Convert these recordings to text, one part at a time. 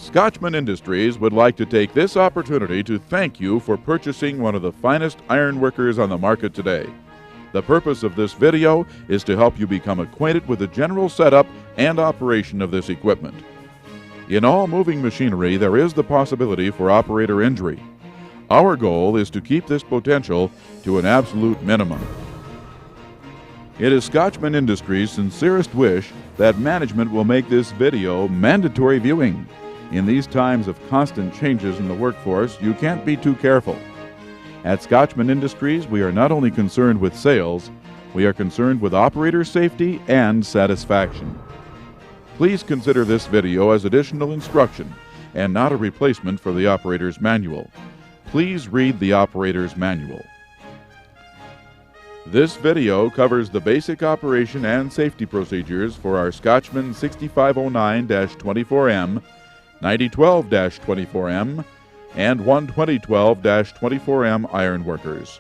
Scotchman Industries would like to take this opportunity to thank you for purchasing one of the finest ironworkers on the market today. The purpose of this video is to help you become acquainted with the general setup and operation of this equipment. In all moving machinery, there is the possibility for operator injury. Our goal is to keep this potential to an absolute minimum. It is Scotchman Industries' sincerest wish that management will make this video mandatory viewing. In these times of constant changes in the workforce, you can't be too careful. At Scotchman Industries, we are not only concerned with sales, we are concerned with operator safety and satisfaction. Please consider this video as additional instruction and not a replacement for the operator's manual. Please read the operator's manual. This video covers the basic operation and safety procedures for our Scotchman 6509-24M, 9012-24M, and 12012-24M ironworkers.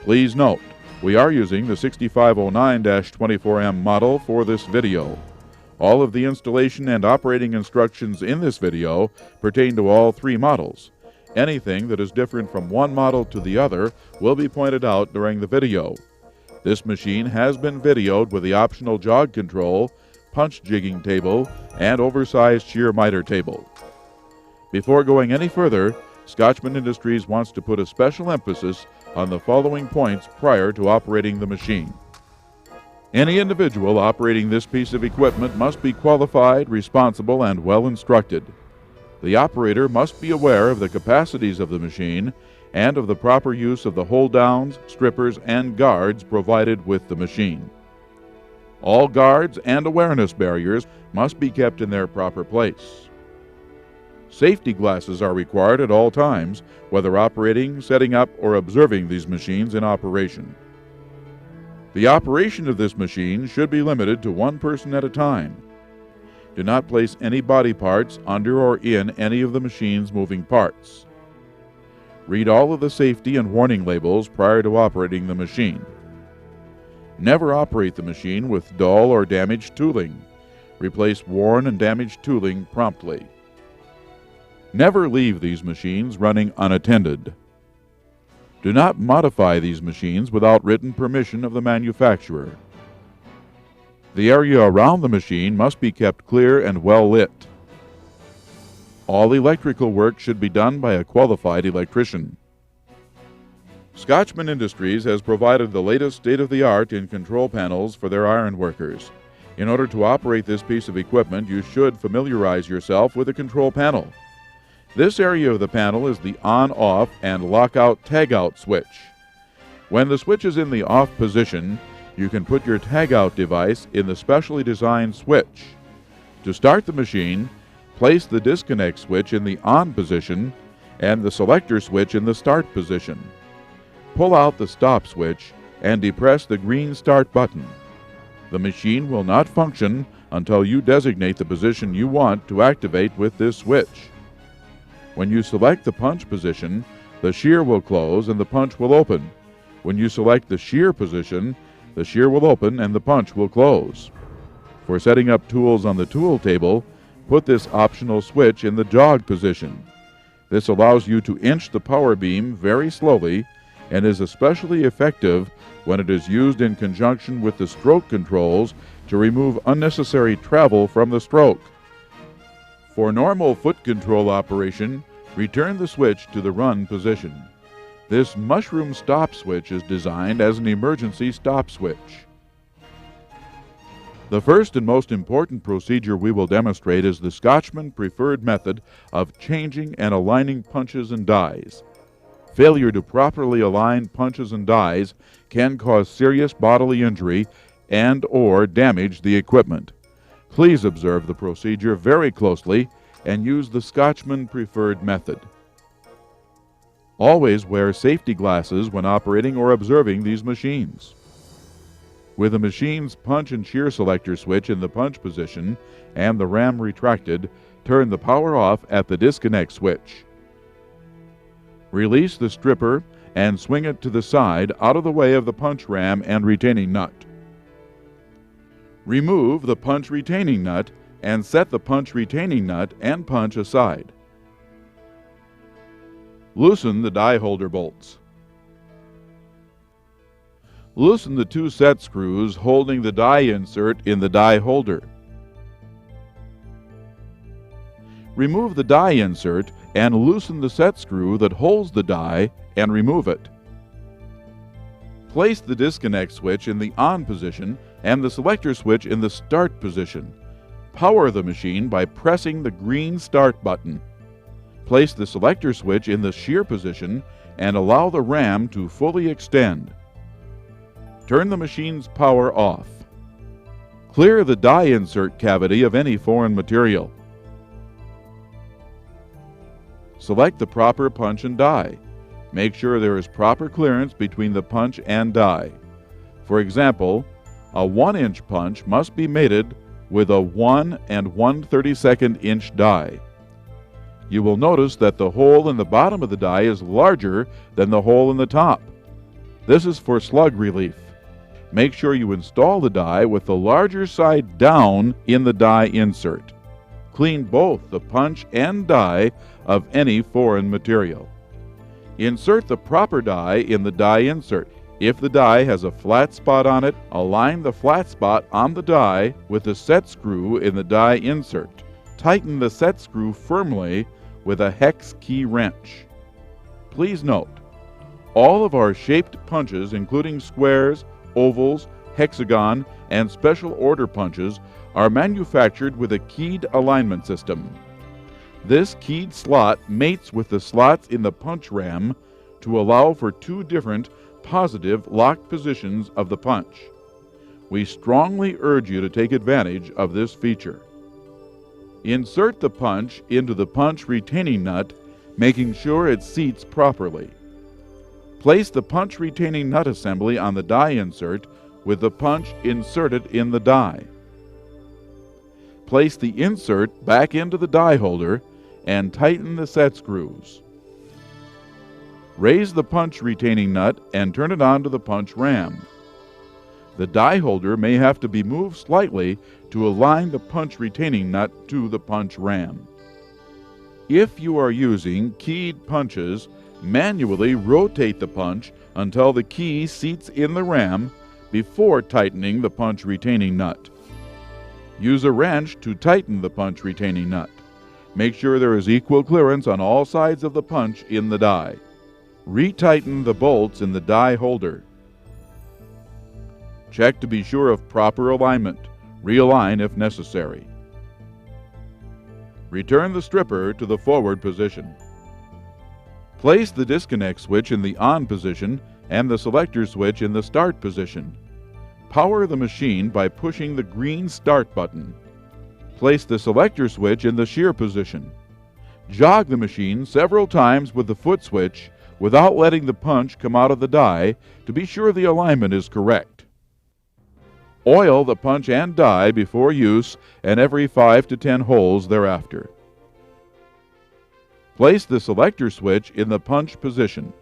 Please note, we are using the 6509-24M model for this video. All of the installation and operating instructions in this video pertain to all three models. Anything that is different from one model to the other will be pointed out during the video. This machine has been videoed with the optional jog control, punch jigging table, and oversized shear miter table. Before going any further, Scotchman Industries wants to put a special emphasis on the following points prior to operating the machine. Any individual operating this piece of equipment must be qualified, responsible, and well instructed. The operator must be aware of the capacities of the machine and of the proper use of the hold-downs, strippers, and guards provided with the machine. All guards and awareness barriers must be kept in their proper place. Safety glasses are required at all times, whether operating, setting up, or observing these machines in operation. The operation of this machine should be limited to one person at a time. Do not place any body parts under or in any of the machine's moving parts. Read all of the safety and warning labels prior to operating the machine. Never operate the machine with dull or damaged tooling. Replace worn and damaged tooling promptly. Never leave these machines running unattended. Do not modify these machines without written permission of the manufacturer. The area around the machine must be kept clear and well lit. All electrical work should be done by a qualified electrician. Scotchman Industries has provided the latest state-of-the-art in control panels for their ironworkers. In order to operate this piece of equipment, you should familiarize yourself with the control panel. This area of the panel is the on-off and lockout-tagout switch. When the switch is in the off position, you can put your tagout device in the specially designed switch. To start the machine, place the disconnect switch in the on position and the selector switch in the start position. Pull out the stop switch and depress the green start button. The machine will not function until you designate the position you want to activate with this switch. When you select the punch position, the shear will close and the punch will open. When you select the shear position, the shear will open and the punch will close. For setting up tools on the tool table, put this optional switch in the jog position. This allows you to inch the power beam very slowly and is especially effective when it is used in conjunction with the stroke controls to remove unnecessary travel from the stroke. For normal foot control operation, return the switch to the run position. This mushroom stop switch is designed as an emergency stop switch. The first and most important procedure we will demonstrate is the Scotchman preferred method of changing and aligning punches and dies. Failure to properly align punches and dies can cause serious bodily injury and/or damage the equipment. Please observe the procedure very closely and use the Scotchman preferred method. Always wear safety glasses when operating or observing these machines. With the machine's punch and shear selector switch in the punch position and the ram retracted, turn the power off at the disconnect switch. Release the stripper and swing it to the side out of the way of the punch ram and retaining nut. Remove the punch retaining nut and set the punch retaining nut and punch aside. Loosen the die holder bolts. Loosen the 2 set screws holding the die insert in the die holder. Remove the die insert and loosen the set screw that holds the die and remove it. Place the disconnect switch in the on position and the selector switch in the start position. Power the machine by pressing the green start button. Place the selector switch in the shear position and allow the ram to fully extend. Turn the machine's power off. Clear the die insert cavity of any foreign material. Select the proper punch and die. Make sure there is proper clearance between the punch and die. For example, a 1-inch punch must be mated with a 1 1/32 inch die. You will notice that the hole in the bottom of the die is larger than the hole in the top. This is for slug relief. Make sure you install the die with the larger side down in the die insert. Clean both the punch and die of any foreign material. Insert the proper die in the die insert. If the die has a flat spot on it, align the flat spot on the die with the set screw in the die insert. Tighten the set screw firmly with a hex key wrench. Please note, all of our shaped punches, including squares, ovals, hexagon, and special order punches, are manufactured with a keyed alignment system. This keyed slot mates with the slots in the punch ram to allow for 2 different positive locked positions of the punch. We strongly urge you to take advantage of this feature. Insert the punch into the punch retaining nut, making sure it seats properly. Place the punch retaining nut assembly on the die insert with the punch inserted in the die. Place the insert back into the die holder and tighten the set screws. Raise the punch retaining nut and turn it onto the punch ram. The die holder may have to be moved slightly to align the punch retaining nut to the punch ram. If you are using keyed punches, manually rotate the punch until the key seats in the ram before tightening the punch retaining nut. Use a wrench to tighten the punch retaining nut. Make sure there is equal clearance on all sides of the punch in the die. Retighten the bolts in the die holder. Check to be sure of proper alignment. Realign if necessary. Return the stripper to the forward position. Place the disconnect switch in the on position and the selector switch in the start position. Power the machine by pushing the green start button. Place the selector switch in the shear position. Jog the machine several times with the foot switch without letting the punch come out of the die to be sure the alignment is correct. Oil the punch and die before use and every 5 to 10 holes thereafter. Place the selector switch in the punch position.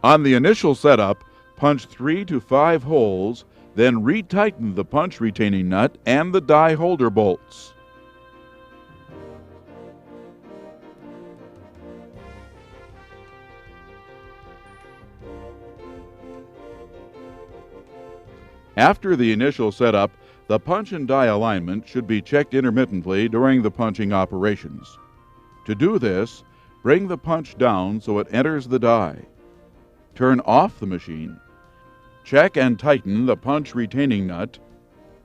On the initial setup, punch 3 to 5 holes, then retighten the punch retaining nut and the die holder bolts. After the initial setup, the punch and die alignment should be checked intermittently during the punching operations. To do this, bring the punch down so it enters the die. Turn off the machine. Check and tighten the punch retaining nut,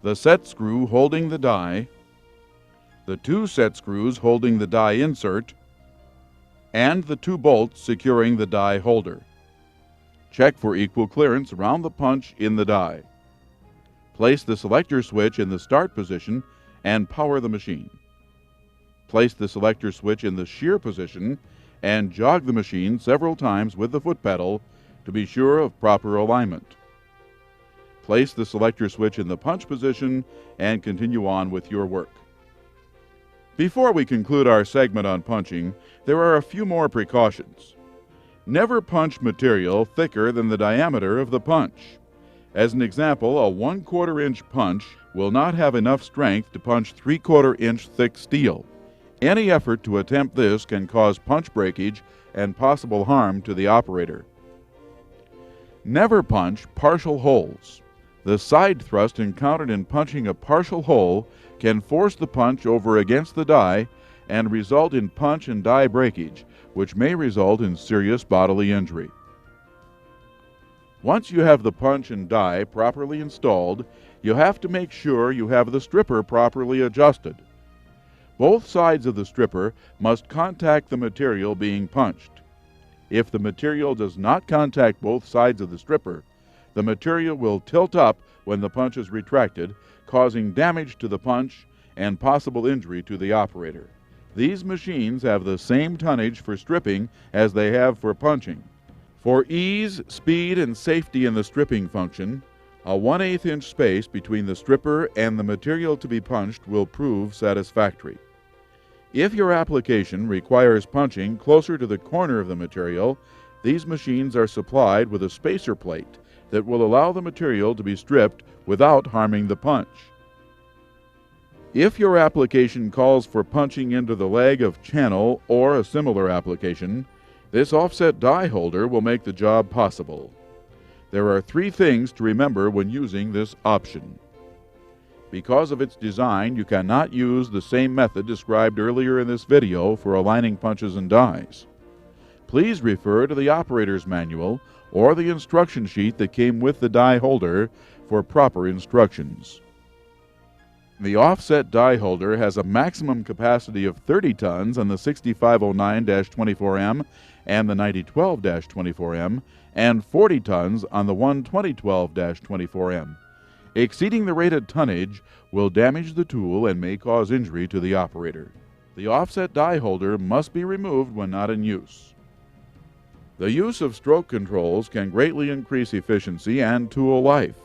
the set screw holding the die, the 2 set screws holding the die insert, and the 2 bolts securing the die holder. Check for equal clearance around the punch in the die. Place the selector switch in the start position and power the machine. Place the selector switch in the shear position and jog the machine several times with the foot pedal to be sure of proper alignment. Place the selector switch in the punch position and continue on with your work. Before we conclude our segment on punching, there are a few more precautions. Never punch material thicker than the diameter of the punch. As an example, a 1/4 inch punch will not have enough strength to punch 3/4 inch thick steel. Any effort to attempt this can cause punch breakage and possible harm to the operator. Never punch partial holes. The side thrust encountered in punching a partial hole can force the punch over against the die and result in punch and die breakage, which may result in serious bodily injury. Once you have the punch and die properly installed, you have to make sure you have the stripper properly adjusted. Both sides of the stripper must contact the material being punched. If the material does not contact both sides of the stripper, the material will tilt up when the punch is retracted, causing damage to the punch and possible injury to the operator. These machines have the same tonnage for stripping as they have for punching. For ease, speed, and safety in the stripping function, a 1/8 inch space between the stripper and the material to be punched will prove satisfactory. If your application requires punching closer to the corner of the material, these machines are supplied with a spacer plate that will allow the material to be stripped without harming the punch. If your application calls for punching into the leg of channel or a similar application, this offset die holder will make the job possible. There are 3 things to remember when using this option. Because of its design, you cannot use the same method described earlier in this video for aligning punches and dies. Please refer to the operator's manual or the instruction sheet that came with the die holder for proper instructions. The offset die holder has a maximum capacity of 30 tons on the 6509-24M and the 9012-24M and 40 tons on the 12012-24M. Exceeding the rated tonnage will damage the tool and may cause injury to the operator. The offset die holder must be removed when not in use. The use of stroke controls can greatly increase efficiency and tool life.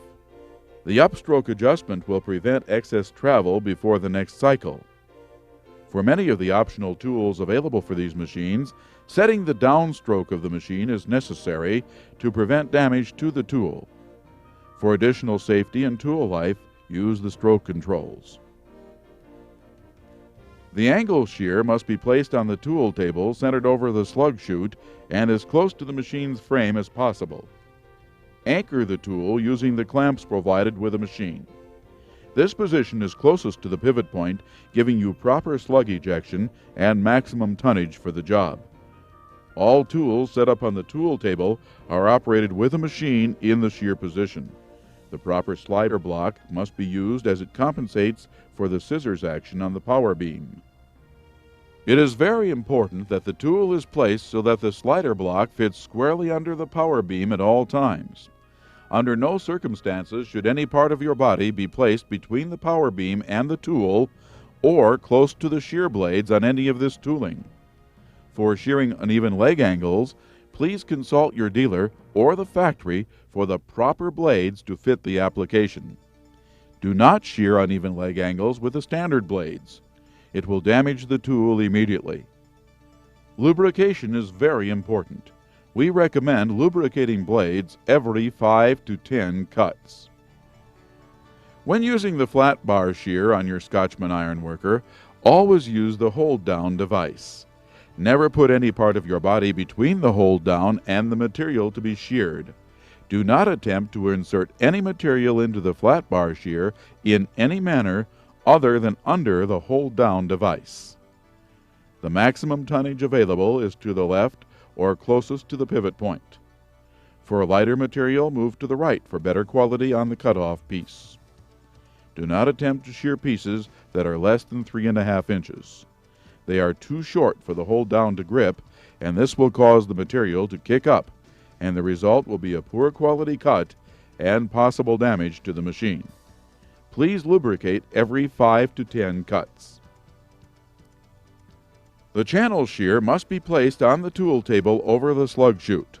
The upstroke adjustment will prevent excess travel before the next cycle. For many of the optional tools available for these machines, setting the downstroke of the machine is necessary to prevent damage to the tool. For additional safety and tool life, use the stroke controls. The angle shear must be placed on the tool table centered over the slug chute and as close to the machine's frame as possible. Anchor the tool using the clamps provided with the machine. This position is closest to the pivot point, giving you proper slug ejection and maximum tonnage for the job. All tools set up on the tool table are operated with a machine in the shear position. The proper slider block must be used as it compensates for the scissors action on the power beam. It is very important that the tool is placed so that the slider block fits squarely under the power beam at all times. Under no circumstances should any part of your body be placed between the power beam and the tool or close to the shear blades on any of this tooling. For shearing uneven leg angles, please consult your dealer or the factory for the proper blades to fit the application. Do not shear uneven leg angles with the standard blades. It will damage the tool immediately. Lubrication is very important. We recommend lubricating blades every 5 to 10 cuts. When using the flat bar shear on your Scotchman ironworker, always use the hold-down device. Never put any part of your body between the hold-down and the material to be sheared. Do not attempt to insert any material into the flat bar shear in any manner other than under the hold-down device. The maximum tonnage available is to the left or closest to the pivot point. For a lighter material, move to the right for better quality on the cutoff piece. Do not attempt to shear pieces that are less than 3.5 inches. They are too short for the hold down to grip, and this will cause the material to kick up, and the result will be a poor quality cut and possible damage to the machine. Please lubricate every 5 to 10 cuts. The channel shear must be placed on the tool table over the slug chute.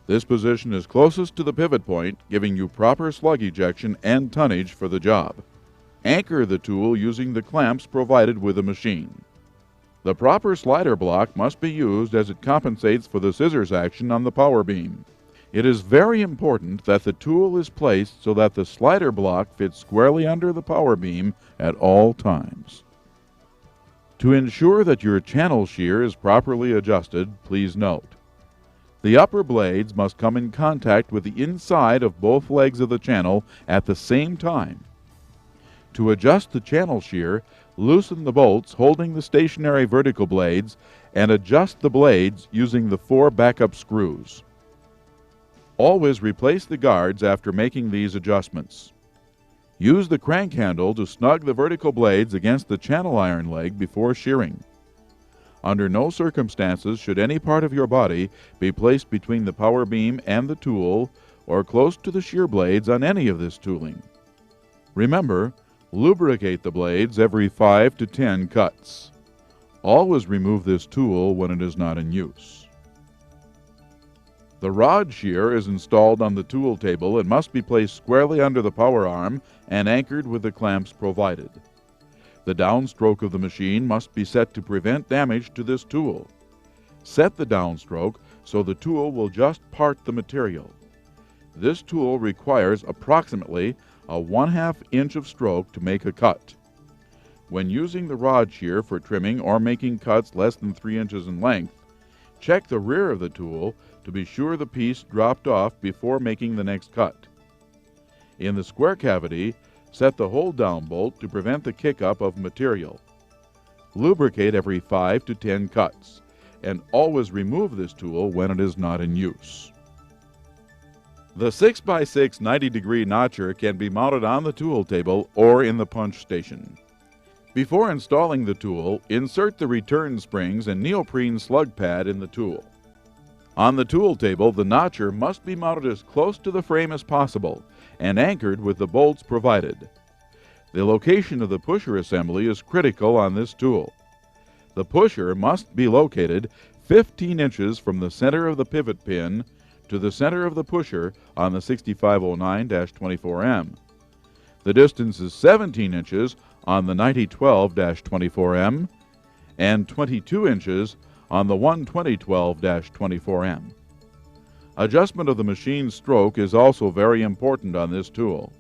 This position is closest to the pivot point, giving you proper slug ejection and tonnage for the job. Anchor the tool using the clamps provided with the machine. The proper slider block must be used as it compensates for the scissors action on the power beam. It is very important that the tool is placed so that the slider block fits squarely under the power beam at all times. To ensure that your channel shear is properly adjusted, please note: the upper blades must come in contact with the inside of both legs of the channel at the same time. To adjust the channel shear, loosen the bolts holding the stationary vertical blades and adjust the blades using the 4 backup screws. Always replace the guards after making these adjustments. Use the crank handle to snug the vertical blades against the channel iron leg before shearing. Under no circumstances should any part of your body be placed between the power beam and the tool or close to the shear blades on any of this tooling. Remember, lubricate the blades every 5 to 10 cuts. Always remove this tool when it is not in use. The rod shear is installed on the tool table and must be placed squarely under the power arm and anchored with the clamps provided. The downstroke of the machine must be set to prevent damage to this tool. Set the downstroke so the tool will just part the material. This tool requires approximately a 1/2 inch of stroke to make a cut. When using the rod shear for trimming or making cuts less than 3 inches in length, check the rear of the tool to be sure the piece dropped off before making the next cut. In the square cavity, set the hold down bolt to prevent the kick-up of material. Lubricate every 5 to 10 cuts, and always remove this tool when it is not in use. The 6x6 90-degree notcher can be mounted on the tool table or in the punch station. Before installing the tool, insert the return springs and neoprene slug pad in the tool. On the tool table, the notcher must be mounted as close to the frame as possible and anchored with the bolts provided. The location of the pusher assembly is critical on this tool. The pusher must be located 15 inches from the center of the pivot pin to the center of the pusher on the 6509-24M. The distance is 17 inches on the 9012-24M and 22 inches on the 12012-24M. Adjustment of the machine's stroke is also very important on this tool.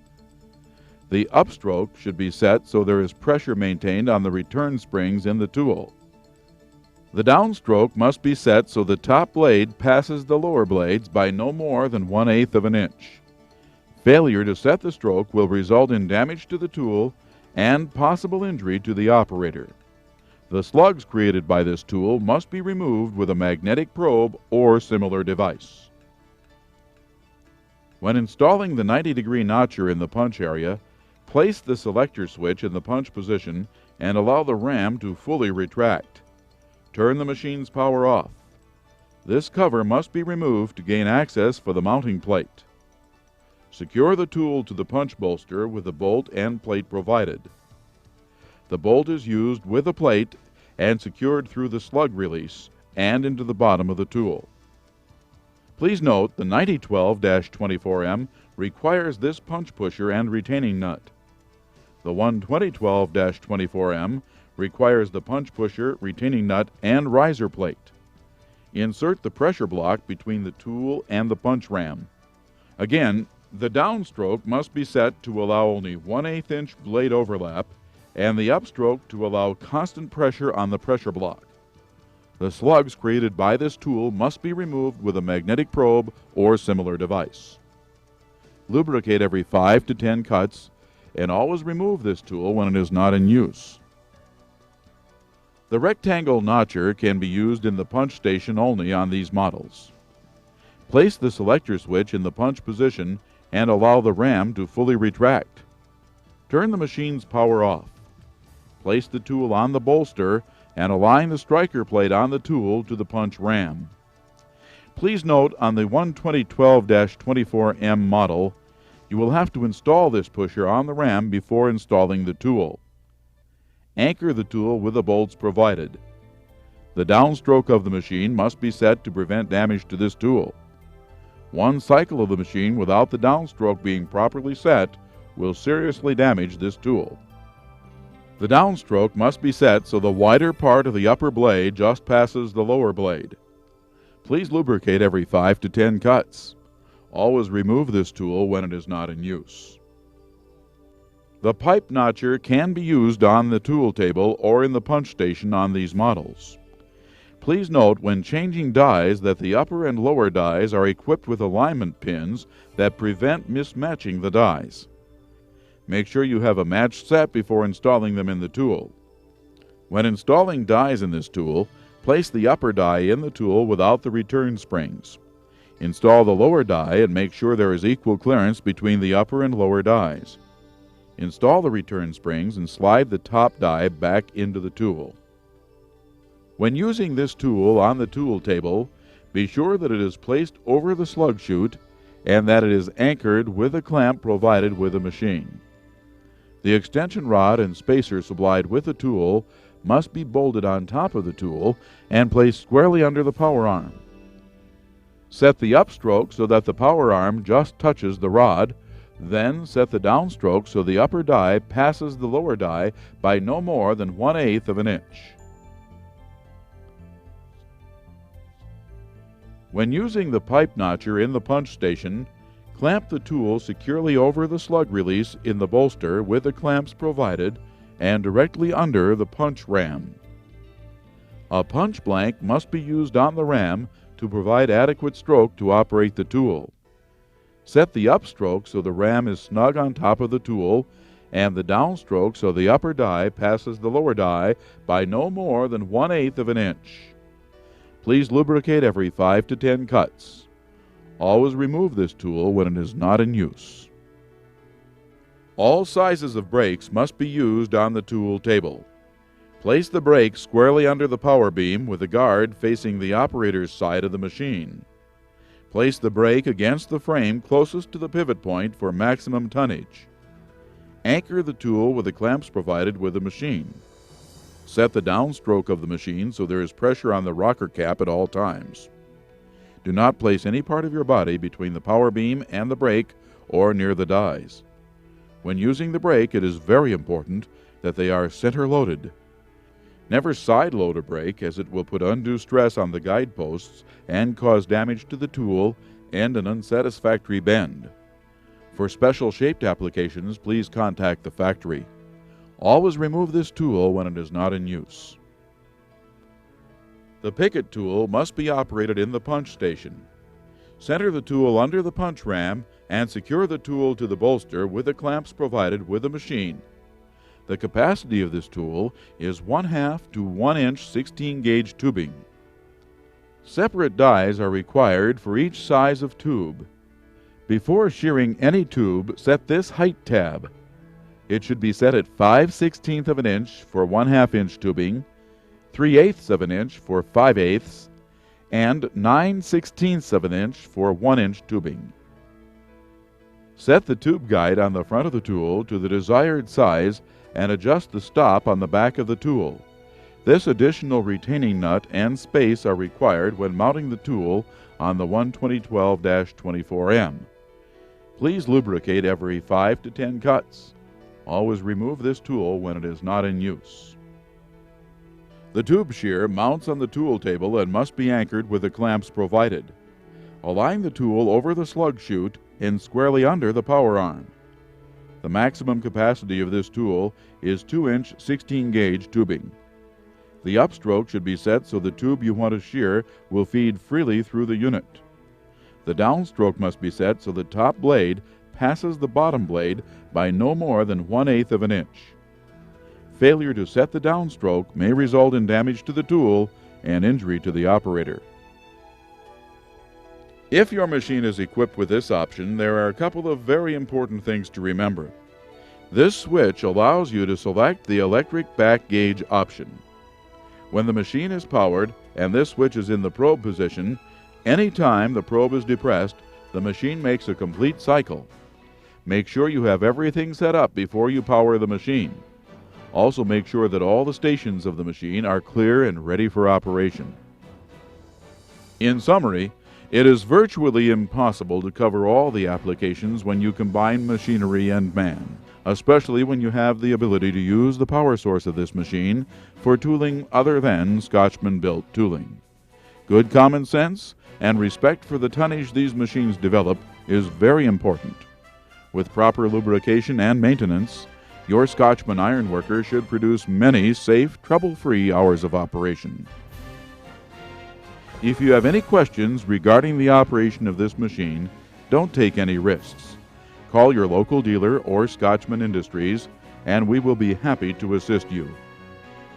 The upstroke should be set so there is pressure maintained on the return springs in the tool. The downstroke must be set so the top blade passes the lower blades by no more than 1/8 of an inch. Failure to set the stroke will result in damage to the tool and possible injury to the operator. The slugs created by this tool must be removed with a magnetic probe or similar device. When installing the 90-degree notcher in the punch area, place the selector switch in the punch position and allow the ram to fully retract. Turn the machine's power off. This cover must be removed to gain access for the mounting plate. Secure the tool to the punch bolster with the bolt and plate provided. The bolt is used with a plate and secured through the slug release and into the bottom of the tool. Please note the 9012-24M requires this punch pusher and retaining nut. The 12012-24M requires the punch pusher, retaining nut, and riser plate. Insert the pressure block between the tool and the punch ram. Again, the downstroke must be set to allow only 1/8 inch blade overlap and the upstroke to allow constant pressure on the pressure block. The slugs created by this tool must be removed with a magnetic probe or similar device. Lubricate every 5 to 10 cuts and always remove this tool when it is not in use. The rectangle notcher can be used in the punch station only on these models. Place the selector switch in the punch position and allow the ram to fully retract. Turn the machine's power off. Place the tool on the bolster and align the striker plate on the tool to the punch ram. Please note on the 12012-24M model, you will have to install this pusher on the ram before installing the tool. Anchor the tool with the bolts provided. The downstroke of the machine must be set to prevent damage to this tool. One cycle of the machine without the downstroke being properly set will seriously damage this tool. The downstroke must be set so the wider part of the upper blade just passes the lower blade. Please lubricate every 5 to 10 cuts. Always remove this tool when it is not in use. The pipe notcher can be used on the tool table or in the punch station on these models. Please note when changing dies that the upper and lower dies are equipped with alignment pins that prevent mismatching the dies. Make sure you have a matched set before installing them in the tool. When installing dies in this tool, place the upper die in the tool without the return springs. Install the lower die and make sure there is equal clearance between the upper and lower dies. Install the return springs and slide the top die back into the tool. When using this tool on the tool table, be sure that it is placed over the slug chute and that it is anchored with a clamp provided with the machine. The extension rod and spacer supplied with the tool must be bolted on top of the tool and placed squarely under the power arm. Set the upstroke so that the power arm just touches the rod. Then set the downstroke so the upper die passes the lower die by no more than 1/8 of an inch. When using the pipe notcher in the punch station, clamp the tool securely over the slug release in the bolster with the clamps provided and directly under the punch ram. A punch blank must be used on the ram to provide adequate stroke to operate the tool. Set the upstroke so the ram is snug on top of the tool and the downstroke so the upper die passes the lower die by no more than 1/8 of an inch. Please lubricate every 5 to 10 cuts. Always remove this tool when it is not in use. All sizes of brakes must be used on the tool table. Place the brake squarely under the power beam with the guard facing the operator's side of the machine. Place the brake against the frame closest to the pivot point for maximum tonnage. Anchor the tool with the clamps provided with the machine. Set the downstroke of the machine so there is pressure on the rocker cap at all times. Do not place any part of your body between the power beam and the brake or near the dies. When using the brake, it is very important that they are center-loaded. Never side-load a brake, as it will put undue stress on the guideposts and cause damage to the tool and an unsatisfactory bend. For special shaped applications, please contact the factory. Always remove this tool when it is not in use. The Picket tool must be operated in the punch station. Center the tool under the punch ram and secure the tool to the bolster with the clamps provided with the machine. The capacity of this tool is 1/2 to 1 inch 16-gauge tubing. Separate dies are required for each size of tube. Before shearing any tube, set this height tab. It should be set at 5/16 of an inch for 1/2 inch tubing, 3/8 of an inch for 5/8, and 9/16 of an inch for 1 inch tubing. Set the tube guide on the front of the tool to the desired size and adjust the stop on the back of the tool. This additional retaining nut and space are required when mounting the tool on the 12012-24M. Please lubricate every 5 to 10 cuts. Always remove this tool when it is not in use. The tube shear mounts on the tool table and must be anchored with the clamps provided. Align the tool over the slug chute and squarely under the power arm. The maximum capacity of this tool is 2-inch 16-gauge tubing. The upstroke should be set so the tube you want to shear will feed freely through the unit. The downstroke must be set so the top blade passes the bottom blade by no more than 1/8 of an inch. Failure to set the downstroke may result in damage to the tool and injury to the operator. If your machine is equipped with this option, there are a couple of very important things to remember. This switch allows you to select the electric back gauge option. When the machine is powered and this switch is in the probe position, anytime the probe is depressed, the machine makes a complete cycle. Make sure you have everything set up before you power the machine. Also make sure that all the stations of the machine are clear and ready for operation. In summary, it is virtually impossible to cover all the applications when you combine machinery and man, especially when you have the ability to use the power source of this machine for tooling other than Scotchman-built tooling. Good common sense and respect for the tonnage these machines develop is very important. With proper lubrication and maintenance, your Scotchman ironworker should produce many safe, trouble-free hours of operation. If you have any questions regarding the operation of this machine, don't take any risks. Call your local dealer or Scotchman Industries, and we will be happy to assist you.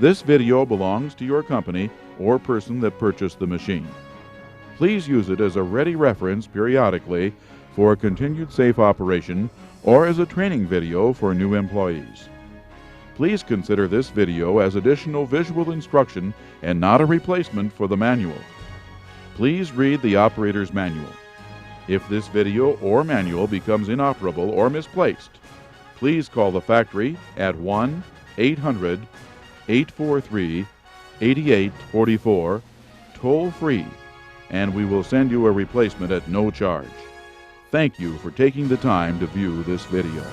This video belongs to your company or person that purchased the machine. Please use it as a ready reference periodically for continued safe operation or as a training video for new employees. Please consider this video as additional visual instruction and not a replacement for the manual. Please read the operator's manual. If this video or manual becomes inoperable or misplaced, please call the factory at 1-800-843-8844, toll-free, and we will send you a replacement at no charge. Thank you for taking the time to view this video.